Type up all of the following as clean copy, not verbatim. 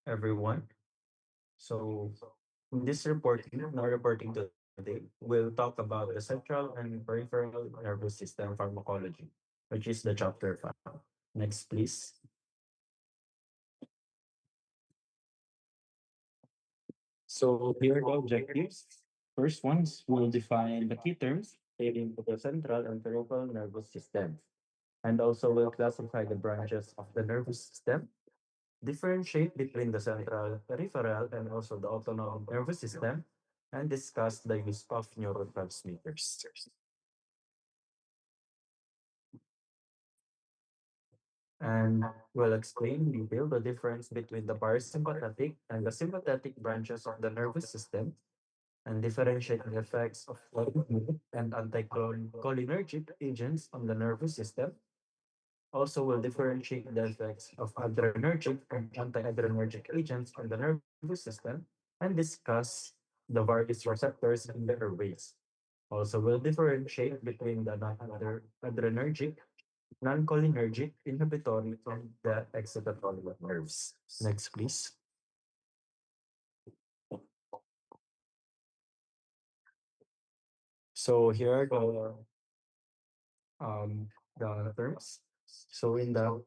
everyone. So, in this reporting, our reporting today, we'll talk about the central and peripheral nervous system pharmacology, which is the chapter 5. Next, please. So, here are the objectives. First ones will define the key terms relating to the central and peripheral nervous system, and also will classify the branches of the nervous system, differentiate between the central, peripheral, and also the autonomic nervous system, and discuss the use of neurotransmitters. And will explain in detail the difference between the parasympathetic and the sympathetic branches of the nervous system, and differentiate the effects of cholinergic and anticholinergic agents on the nervous system. Also, will differentiate the effects of adrenergic and anti-adrenergic agents on the nervous system and discuss the various receptors in the airways. Also, will differentiate between the non-adrenergic, non-cholinergic, inhibitory, and the excitatory nerves. Next, please. So here are the terms. So in the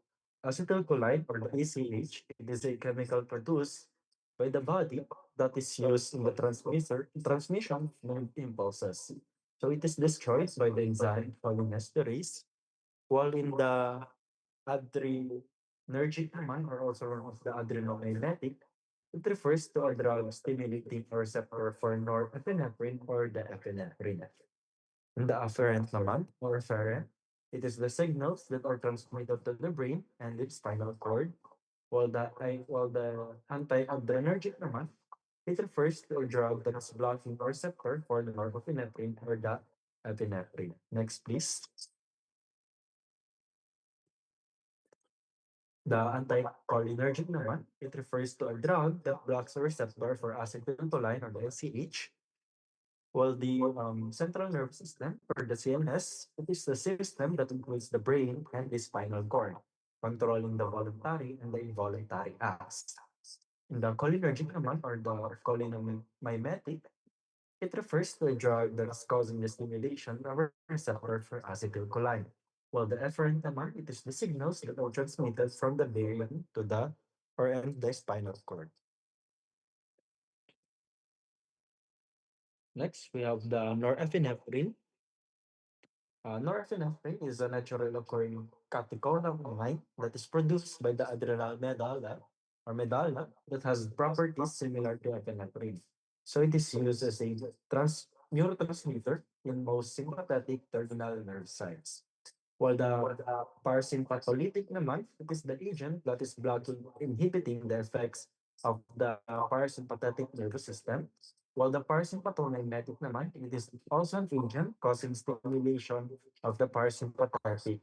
acetylcholine or the ACH, it is a chemical produced by the body that is used in the transmission of impulses. So it is destroyed by the enzyme cholinesterase, while in the adrenergic naman, or also known as the adrenomimetic, it refers to a drug stimulating a receptor for norepinephrine or the epinephrine. In the afferent naman, or afferent, it is the signals that are transmitted to the brain and its spinal cord, while the anti-adrenergic naman, it refers to a drug that is blocking a receptor for the norepinephrine or the epinephrine. Next, please. The anticholinergic naman, it refers to a drug that blocks a receptor for acetylcholine or the ACH, while the central nervous system or the CNS, it is the system that includes the brain and the spinal cord, controlling the voluntary and the involuntary acts. In the cholinergic naman or the cholinomimetic, it refers to a drug that is causing the stimulation of a receptor for acetylcholine. While the efferent naman, it is the signals that are transmitted from the brain to the or and the spinal cord. Next, we have the norepinephrine. Norepinephrine is a natural occurring catecholamine that is produced by the adrenal medulla that has properties similar to epinephrine. So it is used as a neurotransmitter in most sympathetic terminal nerve sites. While the parasympathetic naman, it is the agent that is blocking, inhibiting the effects of the parasympathetic nervous system. While the parasympathomagnetic naman, it is also an agent causing stimulation of the parasympathetic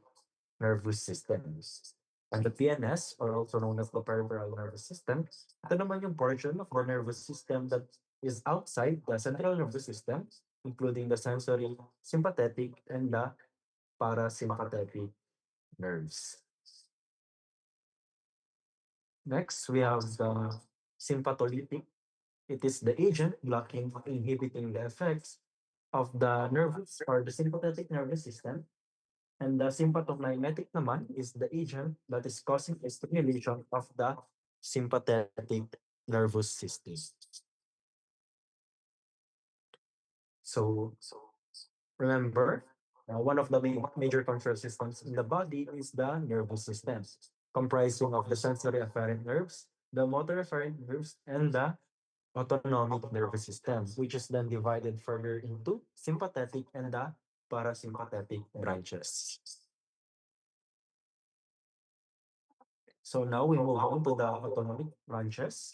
nervous systems. And the PNS, or also known as the peripheral nervous system, ito naman yung portion of the nervous system that is outside the central nervous system, including the sensory, sympathetic, and the parasympathetic nerves. Next, we have the sympatholytic. It is the agent blocking or inhibiting the effects of the nervous or the sympathetic nervous system. And the sympathomimetic naman is the agent that is causing a stimulation of the sympathetic nervous system. So remember, one of the major control systems in the body is the nervous system, comprising of the sensory afferent nerves, the motor afferent nerves, and the autonomic nervous system, which is then divided further into sympathetic and the parasympathetic branches. So now we move on to the autonomic branches.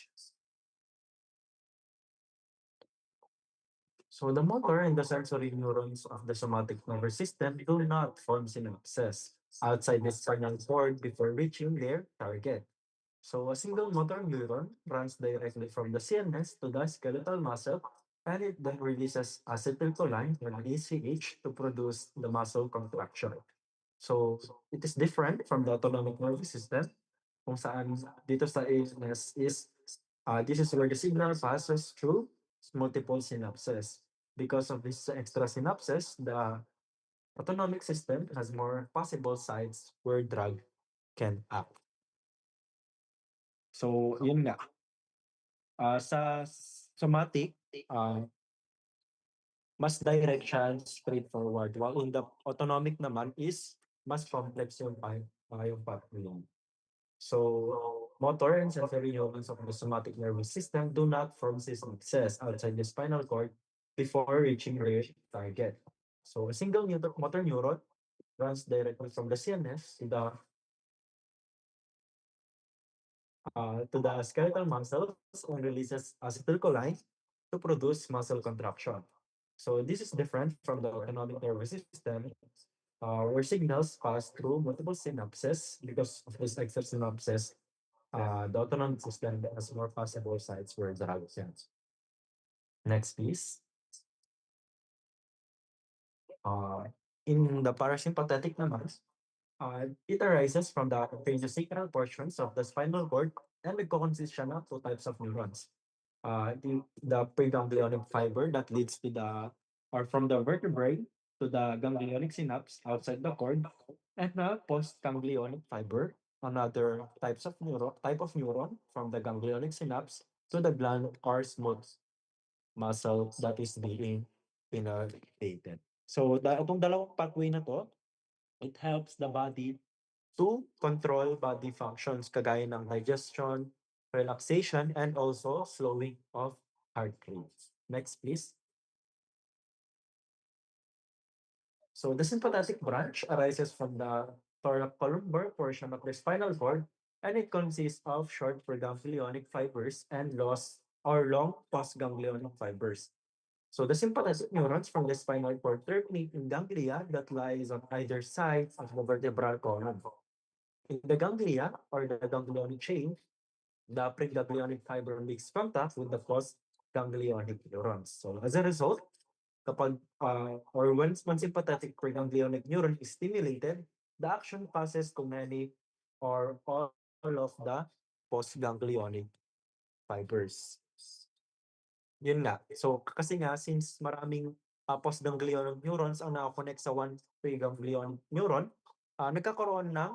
So the motor and the sensory neurons of the somatic nervous system do not form synapses outside the spinal cord before reaching their target. So a single motor neuron runs directly from the CNS to the skeletal muscle, and it then releases acetylcholine or ACH to produce the muscle contraction. So it is different from the autonomic nervous system kung saan dito sa ANS is This is where the signal passes through multiple synapses. Because of this extra synapses, the autonomic system has more possible sites where drug can act. So, yun nga. Sa somatic, mas direct siya, straightforward. While in the autonomic naman is mas complex yung pathway. So, motor and sensory neurons of the somatic nervous system do not form synapses outside the spinal cord before reaching their target. So, a single motor neuron runs directly from the CNS to the skeletal muscles and releases acetylcholine to produce muscle contraction. So, this is different from the autonomic nervous system, where signals pass through multiple synapses because of this extra synapses. The autonomic system has more possible sites where the drug sense. Next, please. Uh, in the parasympathetic naman, it arises from the craniosacral portions of the spinal cord and nagko-consist siya ng two types of neurons. The preganglionic fiber that leads to or from the vertebrae to the ganglionic synapse outside the cord, and the postganglionic fiber, another type of neuron from the ganglionic synapse to the gland or smooth muscle that is being innervated. So, itong dalawang pathway na to, it helps the body to control body functions kagaya ng digestion, relaxation, and also slowing of heart rate. Next, please. So the sympathetic branch arises from the thoracolumbar portion of the spinal cord, and it consists of short preganglionic fibers and long postganglionic fibers. So the sympathetic neurons from the spinal cord terminate in ganglia that lies on either side of the vertebral column. In the ganglia or the ganglionic chain, the preganglionic fiber makes contact with the postganglionic neurons. So as a result, or once one sympathetic preganglionic neuron is stimulated, the action passes to many or all of the postganglionic fibers. Yun nga. So, kasi nga, since maraming postganglionic neurons ang nakakonect sa one preganglionic neuron, nagkakaroon ng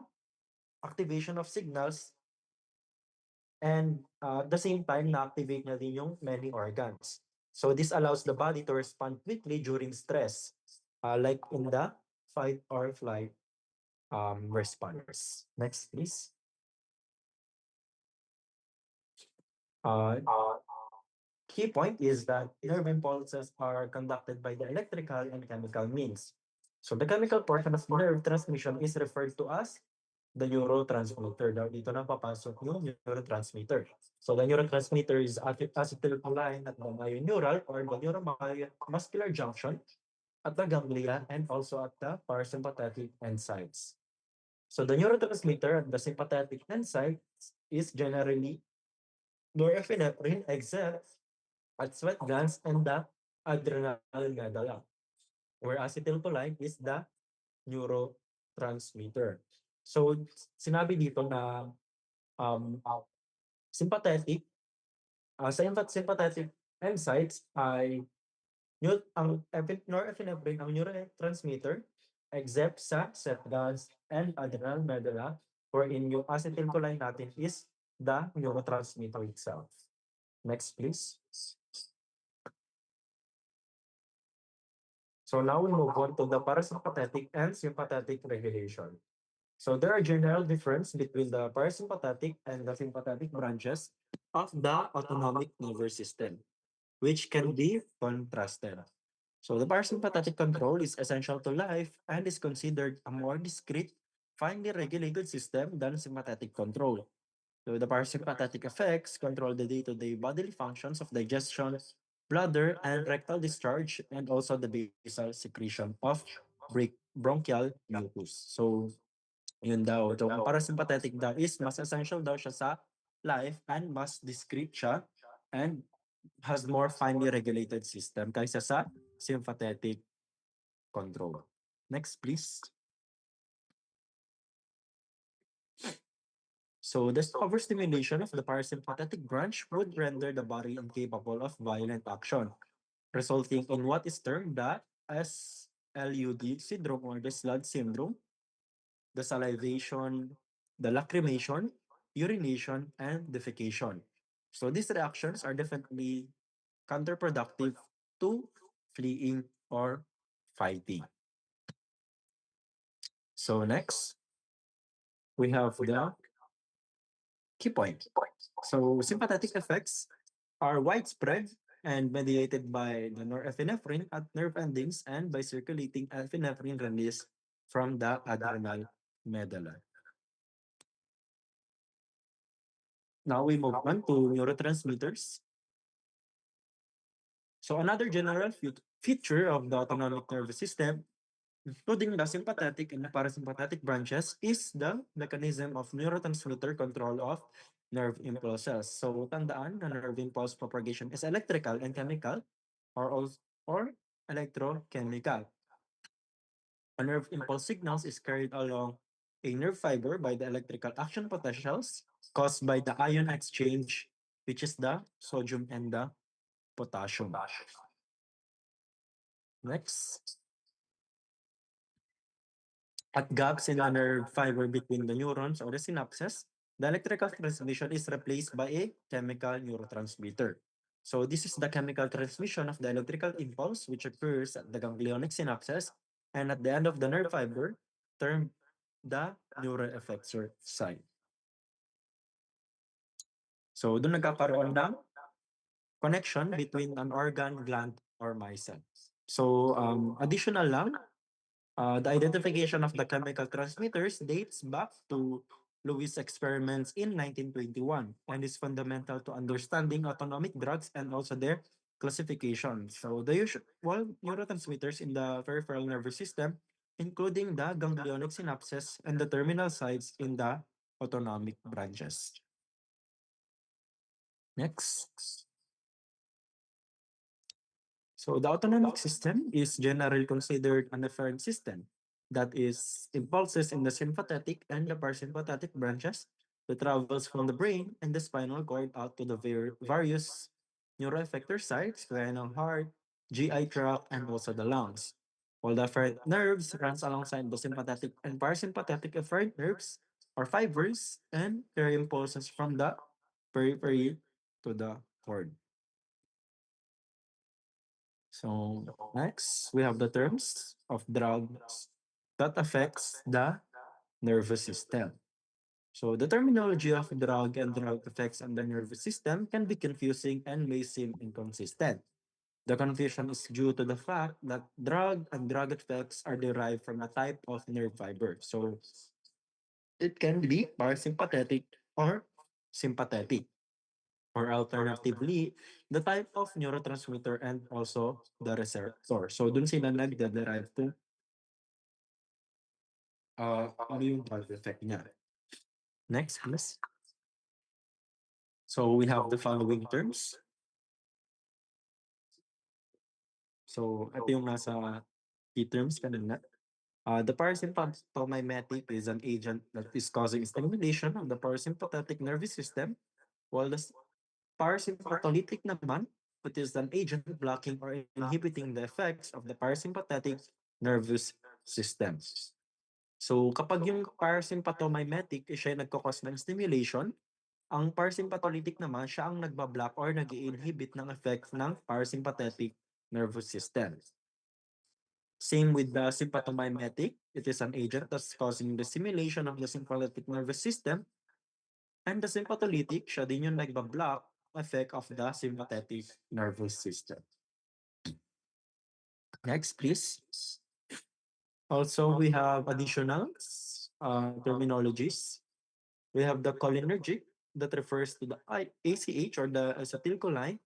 activation of signals and at the same time, na-activate niya din yung many organs. So, this allows the body to respond quickly during stress, like in the fight or flight response. Next, please. Uh, Key point is that nerve impulses are conducted by the electrical and chemical means. So the chemical portion of nerve transmission is referred to as the neurotransmitter. Dito na papasok yung neurotransmitter. So the neurotransmitter is acetylcholine at the myoneural or the neuromuscular junction at the ganglia and also at the parasympathetic end sites. So the neurotransmitter at the sympathetic end sites is generally norepinephrine, except at sweat glands and the adrenal medulla, where acetylcholine is the neurotransmitter. So, sinabi dito na um, sympathetic, sa sympathetic enzymes ay ang norepinephrine ang neurotransmitter except sa sweat glands and adrenal medulla, wherein yung acetylcholine natin is the neurotransmitter itself. Next, please. So now we move on to the parasympathetic and sympathetic regulation. So there are general difference between the parasympathetic and the sympathetic branches of the autonomic nervous system, which can be contrasted. So the parasympathetic control is essential to life and is considered a more discrete, finely regulated system than sympathetic control. So the parasympathetic effects control the day-to-day bodily functions of digestion, bladder, and rectal discharge, and also the basal secretion of bronchial mucus. So, yun daw. So, ang parasympathetic daw is mas essential daw siya sa life and mas discrete siya and has more finely regulated system kaysa sa sympathetic control. Next, please. So this overstimulation of the parasympathetic branch would render the body incapable of violent action, resulting in what is termed the SLUD syndrome or the SLUD syndrome, the salivation, the lacrimation, urination, and defecation. So these reactions are definitely counterproductive to fleeing or fighting. So next, we have the key point. So sympathetic effects are widespread and mediated by the norepinephrine at nerve endings and by circulating epinephrine release from the adrenal medulla. Now we move on to neurotransmitters. So another general feature of the autonomic nervous system, including the sympathetic and the parasympathetic branches, is the mechanism of neurotransmitter control of nerve impulses. So tandaan na nerve impulse propagation is electrical and chemical or electrochemical. A nerve impulse signals is carried along a nerve fiber by the electrical action potentials caused by the ion exchange, which is the sodium and the potassium. Next, at gaps in the nerve fiber between the neurons or the synapses, the electrical transmission is replaced by a chemical neurotransmitter. So this is the chemical transmission of the electrical impulse which occurs at the ganglionic synapses and at the end of the nerve fiber, termed the neuroeffector site. So doon nagkakaroon ng connection between an organ, gland, or micelle. So additional lang, the identification of the chemical transmitters dates back to Lewis' experiments in 1921 and is fundamental to understanding autonomic drugs and also their classification. So the usual neurotransmitters in the peripheral nervous system, including the ganglionic synapses and the terminal sites in the autonomic branches. Next. So the autonomic system is generally considered an efferent system that is impulses in the sympathetic and the parasympathetic branches that travels from the brain and the spinal cord out to the various neuroeffector sites, cranial heart, GI tract, and also the lungs. While the efferent nerves runs alongside the sympathetic and parasympathetic efferent nerves or fibers and carry impulses from the periphery to the cord. So next, we have the terms of drugs that affects the nervous system. So the terminology of drug and drug effects on the nervous system can be confusing and may seem inconsistent. The confusion is due to the fact that drug and drug effects are derived from a type of nerve fiber. So it can be parasympathetic or sympathetic. Or alternatively, the type of neurotransmitter and also the receptor. So dun sila nagde-derive to ano yung drug effect niya. Next, please. So we have the following terms. So ito yung nasa key terms kanina. The parasympathomimimetic is an agent that is causing stimulation of the parasympathetic nervous system, while the parasympatholytic naman, it is an agent blocking or inhibiting the effects of the parasympathetic nervous system. So kapag yung parasympathomimetic siya yung nagkakos ng stimulation, ang parasympatholytic naman siya ang nagbablock or nag-inhibit ng effect ng parasympathetic nervous system. Same with the sympathomimetic, it is an agent that's causing the stimulation of the sympathetic nervous system. And the sympatholytic, siya din yung nagbablock effect of the sympathetic nervous system. Next, please. Also, we have additional terminologies. We have the cholinergic that refers to the ACH or the acetylcholine,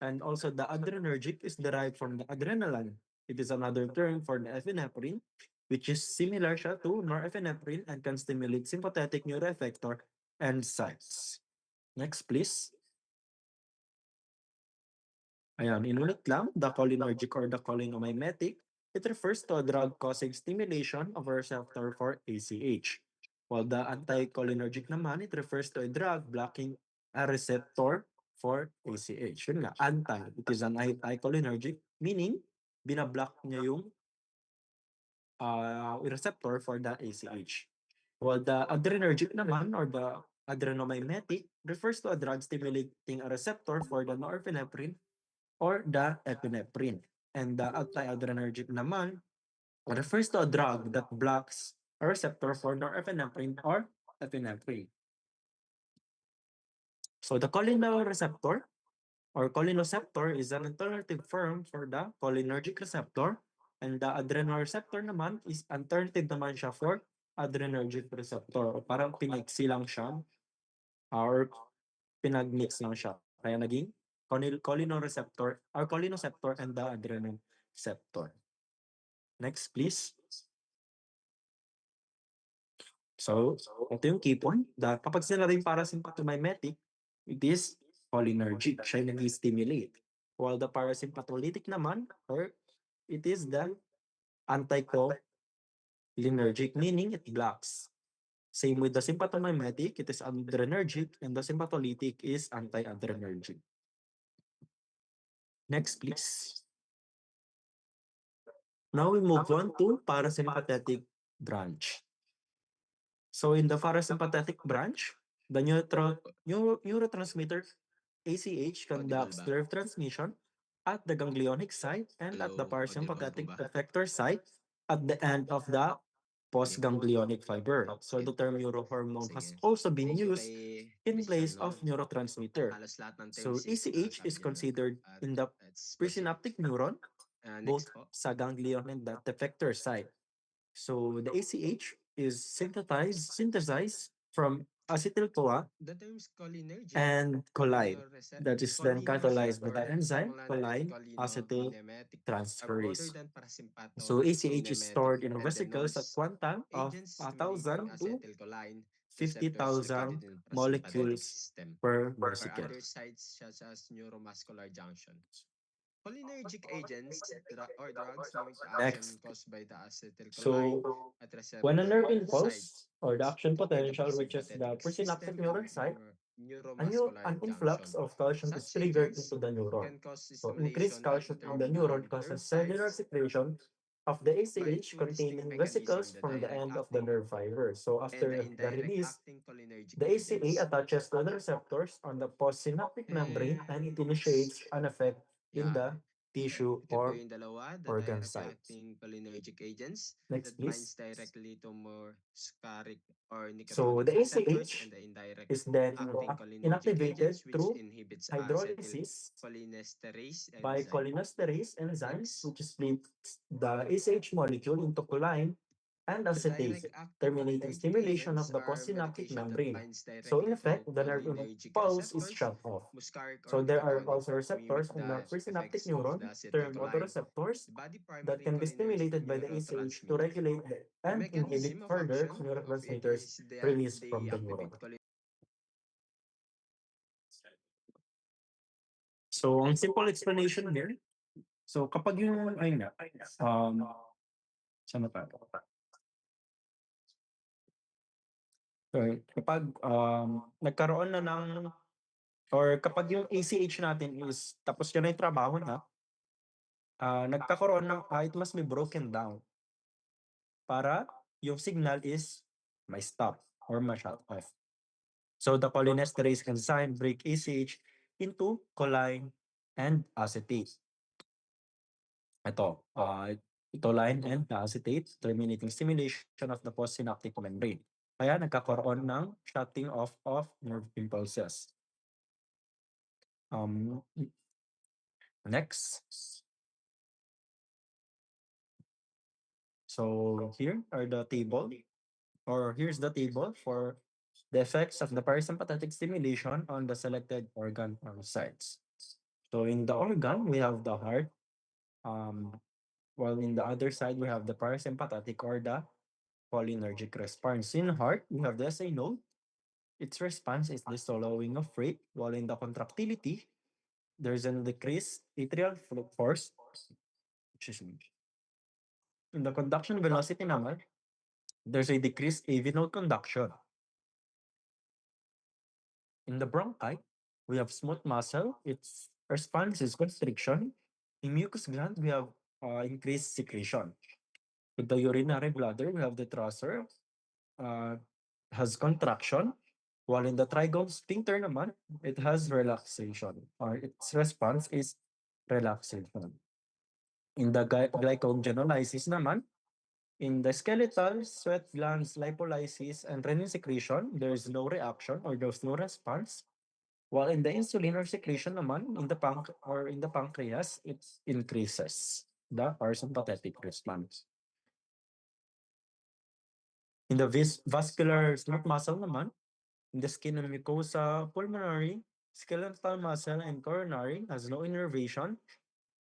and also the adrenergic is derived from the adrenaline. It is another term for the epinephrine, which is similar siya to norepinephrine and can stimulate sympathetic neuroeffector and sites. Next, please. Ayan, inulit lang, the cholinergic or the cholinomimetic, it refers to a drug causing stimulation of a receptor for ACH. While the anticholinergic naman, it refers to a drug blocking a receptor for ACH. Yun nga, anti. It is an anticholinergic, meaning binablock niya yung receptor for the ACH. While the adrenergic naman or the adrenomimetic refers to a drug stimulating a receptor for the norepinephrine or the epinephrine. And the anti-adrenergic naman refers to a drug that blocks a receptor for norepinephrine or epinephrine. So the cholinereceptor or cholineceptor is an alternative term for the cholinergic receptor, and the adrenoreceptor naman is alternative naman siya for adrenergic receptor. Parang pinaiksi lang siya or pinag-mix lang siya. Kaya naging cholinereceptor or cholineceptor and the adrenoreceptor. Next, please. So, ito yung key point. Kapag sinabing parasympathomimimetic, it is cholinergic. Siya yung nag-stimulate. While the parasympatholytic naman, or it is the anticholinergic, meaning it blocks. Same with the sympathomimetic, it is adrenergic, and the sympatholytic is anti-adrenergic. Next, please. Now we move on to parasympathetic branch. So in the parasympathetic branch, the neurotransmitter ACH conducts nerve transmission at the ganglionic site and at the parasympathetic effector site at the end of the postganglionic fiber. So the term neurohormone has also been used in place of neurotransmitter. So ACH is considered in the presynaptic neuron, both sa ganglion and the effector site. So the ACH is synthesized from acetyl-CoA The terms cholinergic and choline that is then catalyzed by or the enzyme panglanan choline acetyl cholinomimetic are other transferase. than So ACH is parasympathomimetic stored in vesicles at adenoids. quantum of Agents stimulating 1,000 to acetylcholine receptors 50,000 located in the parasympathetic molecules system per or vesicle. other sites such as neuromuscular junction. Cholinergic agents or drugs mimic the action Next. caused by the acetylcholine So at when a nerve receptor impulse sites or the action in the potential reaches the parasympathetic presynaptic system neuron or site, neuromuscular an influx junction. of calcium is Such triggered agents into the neuron. can cause So increased stimulation of calcium in the terminal neuron nerve causes cellular sites secretion of the by ACH two distinct containing mechanisms, vesicles the from the direct end of the acting nerve fiber. So and the after the indirect release, acting cholinergic the ACA agents. attaches to the receptors on the postsynaptic membrane And and it initiates an effect in yeah, the tissue ito po or yung dalawa, the organ direct sites. acting cholinergic agents Next, that please. binds directly to more scaric or So nicotonic the receptors and ACH the indirect is then acting cholinergic inactivated agents which through inhibits hydrolysis acetylcholinesterase by enzyme. cholinesterase enzymes, Next, which splits the ACH molecule into choline and the direct acetate, acting terminating cholinergic stimulation of agents the are postsynaptic medication that membrane. binds So in directly effect, to the nerve cholinergic impulse is receptors, shut off. muscarinic or So there are nicotinic, also to mimic receptors in the the presynaptic effects of the neuron, termed acetylcholine. autoreceptors, The body that primary can be cholinergic stimulated by the ACH to neurotransmitter. regulate The and inhibit mechanism of further action of it neurotransmitters is released from they the neuron. activate So, ang simple explanation here, so kapag yung, ayun nga, saan na tayo? So, kapag nagkaroon na ng, or kapag yung ACH natin is, tapos yun na yung trabaho na, nagkakaroon ng, it must be broken down para yung signal is may stop or may shut off. So the cholinesterase enzyme break ACH into choline and acetate. Ito, choline and acetate, terminating stimulation of the postsynaptic membrane. Kaya nagkakaroon ng shutting off of nerve impulses. Next. So here are the table, or here's the table for the effects of the parasympathetic stimulation on the selected organ or sites. So in the organ, we have the heart, while in the other side, we have the parasympathetic or the cholinergic response. In heart, we have the SA node. Its response is the slowing of rate, while in the contractility, there's a decreased atrial force. Excuse me. In the conduction velocity naman, there's a decreased AV node conduction. In the bronchi, we have smooth muscle. Its response is constriction. In mucus gland, we have increased secretion. In the urinary bladder, we have the trusser, uh, has contraction, while in the trigone sphincter naman, it has relaxation, or its response is relaxation. In the glycogenolysis naman, in the skeletal, sweat glands, lipolysis, and renin secretion, there is no reaction or there's no response. While in the insulin or secretion naman, in the in the pancreas, it increases the parasympathetic response. In the vascular smooth muscle naman, in the skin and mucosa, pulmonary, skeletal muscle, and coronary has no innervation.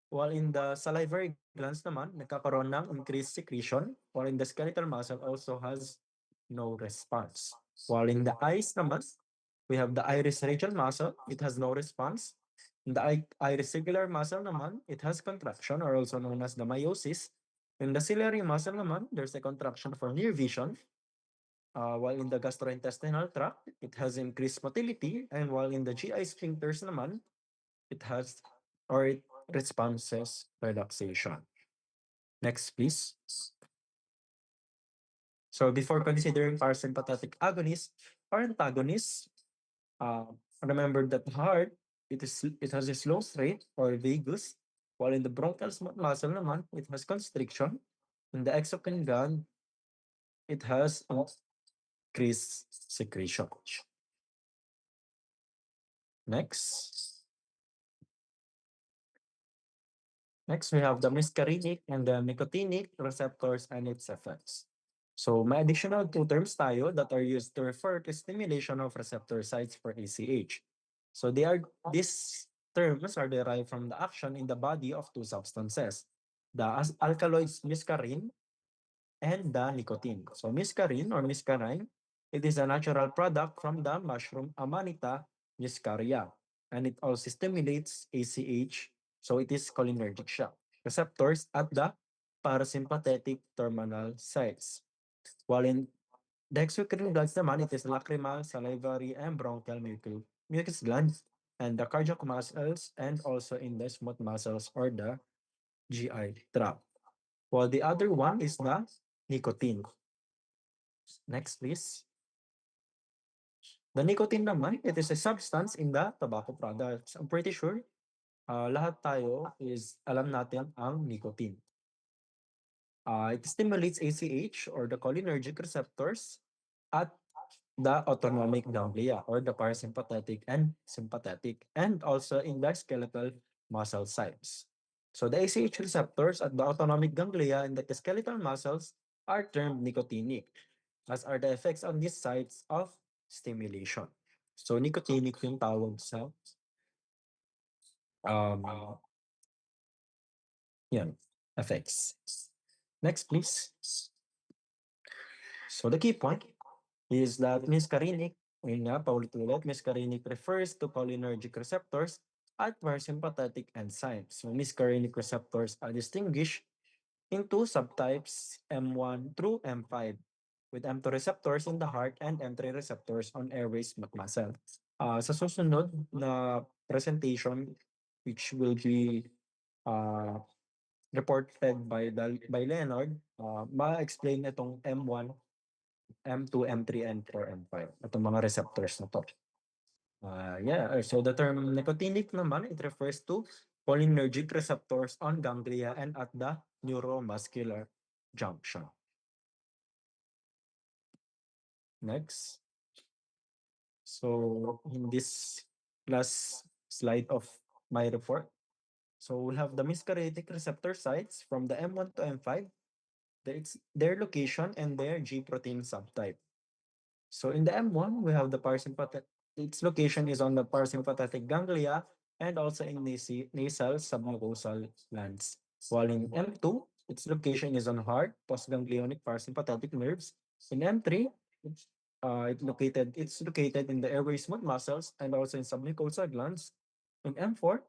While in the salivary glands naman, nagkakaroon ng increased secretion. While in the skeletal muscle also has no response. While in the eyes naman, we have the iris radial muscle. It has no response. In the iris ciliary muscle naman, it has contraction or also known as the meiosis. In the ciliary muscle naman, there's a contraction for near vision. While in the gastrointestinal tract, it has increased motility. And while in the GI sphincters naman, it has or it responses relaxation. Next, please. So before considering parasympathetic agonists or antagonists, remember that the heart, it has a slow rate or vagus, while in the bronchial muscle naman, it has constriction. In the exocrine gland, it has increased secretion. Next. Next, we have the muscarinic and the nicotinic receptors and its effects. So may additional two terms tayo that are used to refer to stimulation of receptor sites for ACH. So these terms are derived from the action in the body of two substances, the alkaloids muscarine and the nicotine. So muscarine or muscarine, it is a natural product from the mushroom Amanita muscaria, and it also stimulates ACH, so it is cholinergic shock receptors at the parasympathetic terminal sites. While in the exocrine glands naman, it is lacrimal, salivary, and bronchial mucus glands, and the cardiac muscles, and also in the smooth muscles or the GI tract. While the other one is the nicotine. Next, please. The nicotine naman, it is a substance in the tobacco products. I'm pretty sure lahat tayo is alam natin ang nicotine. It stimulates ACH or the cholinergic receptors at the autonomic ganglia or the parasympathetic and sympathetic, and also in the skeletal muscle sites. So the ACH receptors at the autonomic ganglia and the skeletal muscles are termed nicotinic, as are the effects on these sites of stimulation. So nicotinic yung tawag sa um, yan, effects. Next, please. So the key point is that muscarinic, yun nga, paulit-ulit, muscarinic refers to cholinergic receptors at parasympathetic enzymes. So muscarinic receptors are distinguished into subtypes M1 through M5, with M2 receptors in the heart and M3 receptors on airways muscle. Sa susunod na presentation, which will be uh, reported by Leonard, ma-explain itong M1, M2, M3, and 4, and 5. Itong mga receptors na to. So the term nicotinic naman, it refers to cholinergic receptors on ganglia and at the neuromuscular junction. Next. So in this last slide of my report, so we'll have the muscarinic receptor sites from the M1 to M5, their location and their G protein subtype. So in the M1, we have the parasympathetic, its location is on the parasympathetic ganglia and also in nasal submucosal glands. While in M2, its location is on heart, postganglionic parasympathetic nerves. In M3, it's located in the airway smooth muscles and also in submucosal glands. In M4,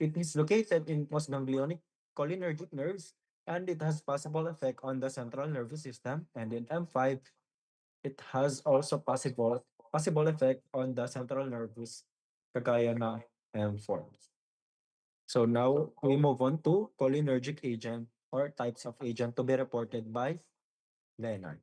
it is located in postganglionic cholinergic nerves and it has possible effect on the central nervous system. And in M5, it has also possible effect on the central nervous kagaya na M4. So now we move on to cholinergic agent or types of agent to be reported by Leonard.